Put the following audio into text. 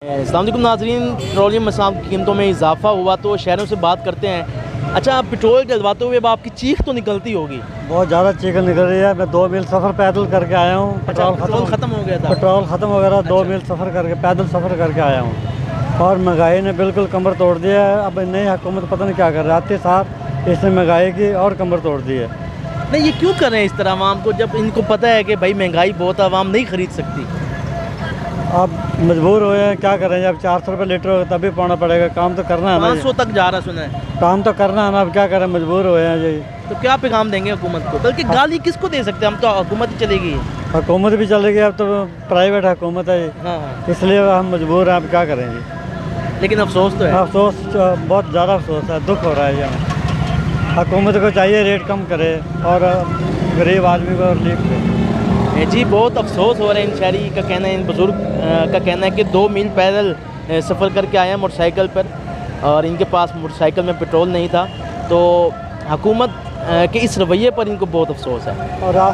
अस्सलाम वालेकुम नाज़रीन, पेट्रोलियम मसाल की कीमतों में इजाफा हुआ तो शहरों से बात करते हैं। अच्छा, पेट्रोल डलवाते हुए अब आपकी चीख तो निकलती होगी। बहुत ज़्यादा चीख निकल रही है। मैं 2 मील सफ़र पैदल करके आया हूँ। पेट्रोल ख़त्म हो गया था। पेट्रोल ख़त्म हो गया था। 2 अच्छा। मील सफ़र करके पैदल सफ़र करके आया हूँ और महंगाई ने बिल्कुल कमर तोड़ दिया है। अब नई हुकूमत पता नहीं क्या कर रही है, आते साथ इसने महंगाई की और कमर तोड़ दी है। नहीं, ये क्यों कर रहे हैं इस तरह आवाम को, जब इनको पता है कि भाई महंगाई बहुत है, आवाम नहीं खरीद सकती। अब मजबूर हुए हैं, क्या करें। जब 400 रुपये लीटर होगा तभी पाना पड़ेगा। काम तो करना है ना, 500 तक जा रहा सुना है। काम तो करना है ना। अब क्या करें, मजबूर हुए हैं जी। तो क्या पैगाम देंगे हुकूमत को? बल्कि गाली किसको दे सकते हैं हम, तो हुकूमत ही चलेगी। हुकूमत भी चलेगी, अब तो प्राइवेट हुकूमत है, हाँ, इसलिए हम मजबूर हैं। अब क्या करें जी। लेकिन अफसोस तो है। अफसोस, बहुत ज़्यादा अफसोस है, दुख हो रहा है जी हमें। हुकूमत को चाहिए रेट कम करे और गरीब आदमी को रिलीफ दे। जी, बहुत अफसोस हो रहा है इन शहरी का कहना है, इन बुज़ुर्ग का कहना है कि 2 मील पैदल सफ़र करके आए हैं मोटरसाइकिल पर और इनके पास मोटरसाइकिल में पेट्रोल नहीं था। तो हुकूमत के इस रवैये पर इनको बहुत अफसोस है। और रास्ते